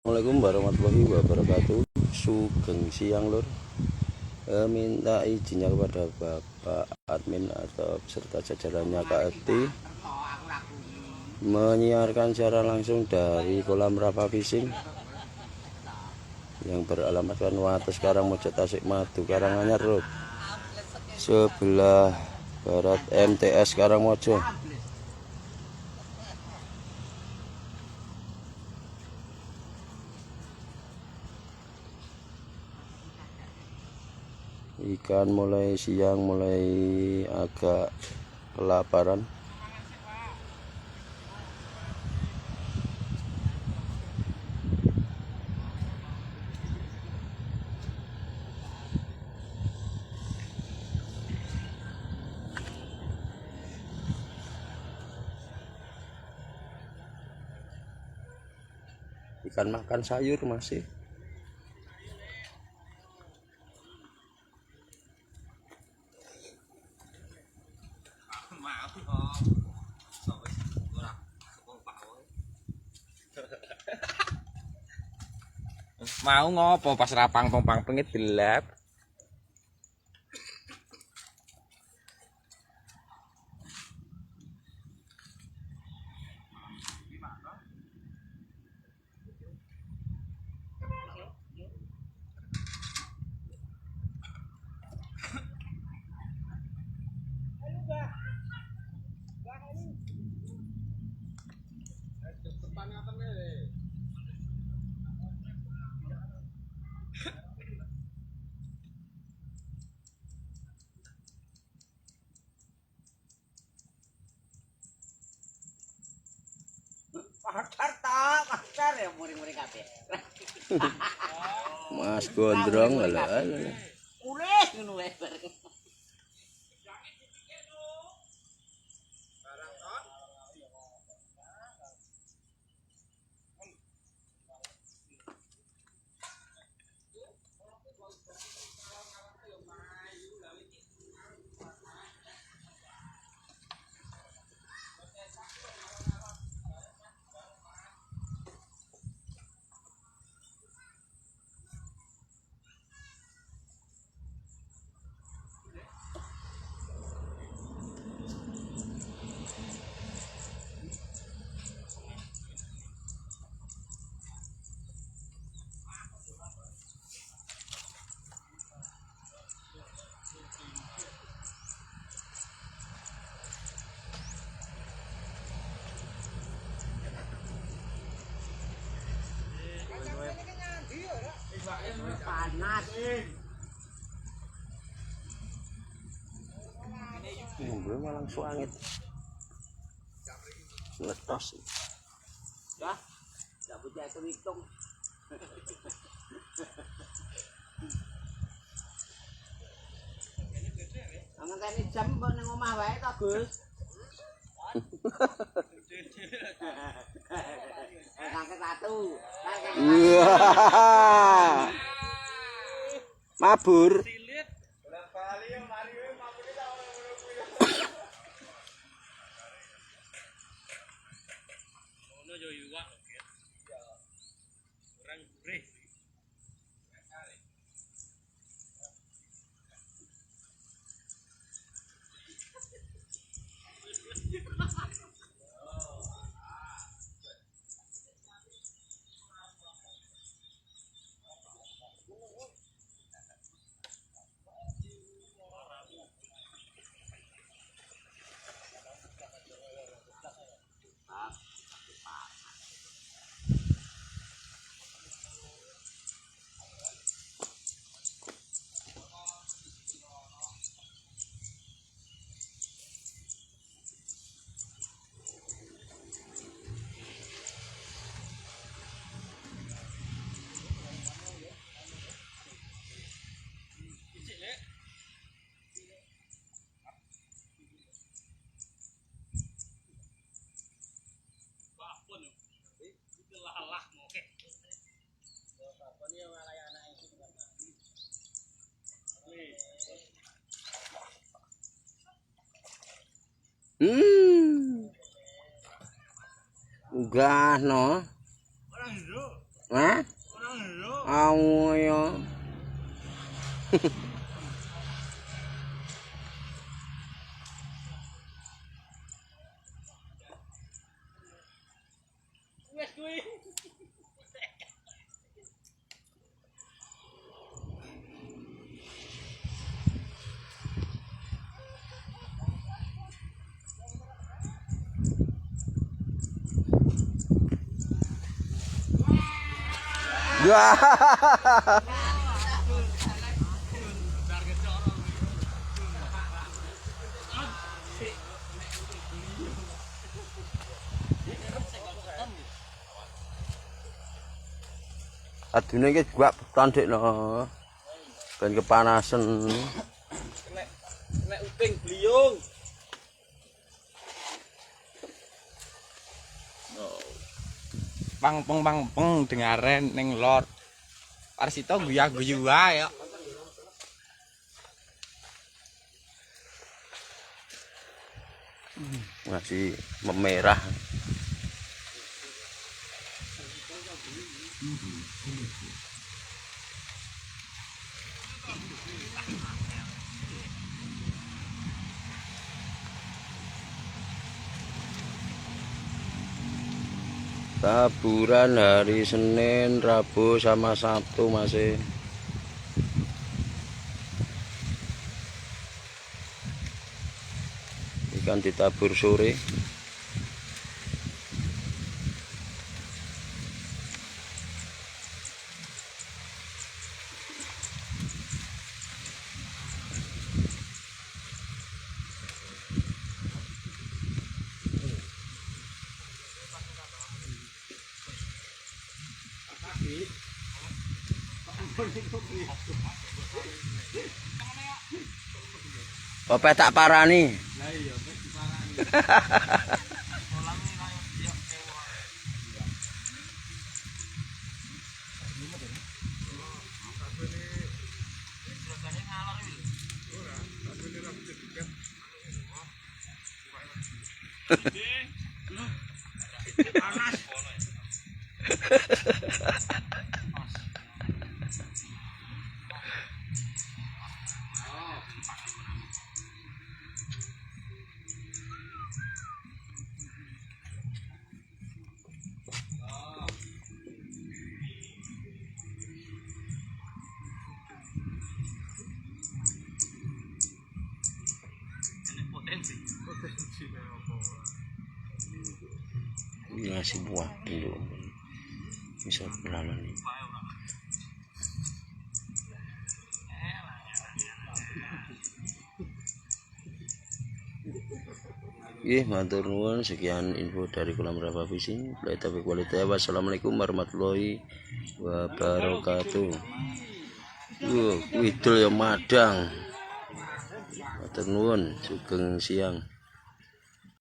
Assalamualaikum warahmatullahi wabarakatuh. Sugeng siang lur. Minta izinnya kepada Bapak admin atau beserta jajarannya KFT menyiarkan secara langsung dari kolam Rafa Fishing yang beralamatkan Wates Karangmojo Tasikmadu Karanganyar Road, sebelah barat MTS Karangmojo. Ikan mulai siang mulai agak kelaparan. Ikan makan sayur masih. Mau ngopo pas rapang pompang pengit gelap. Mas Gondrong ala. Panas. Ngobrol malang suangit. Letos. Dah. Dak bujak hitung. Ngenteni jam kok ning omah wae to, Gus. Kakek satu. Mabur. Enggak no. Hah? Ayo. Ya. Adune iki gua beton dekno. Ben kepanasan. Nek uting bliung. Pang dengaren ning lor. Parsito guyah-guyu wae ya. Masih memerah. Taburan hari Senin, Rabu sama Sabtu masih. Ikan ditabur sore. Apa tak parani? Lah iya, wis diparani. Ini ngasih buah dulu. Bisa belalang nih. Matur nuwun, sekian info dari Kolam Rawa Fishing. Wassalamualaikum warahmatullahi wabarakatuh. Widul ya madang. Matur nuwun, sugeng siang.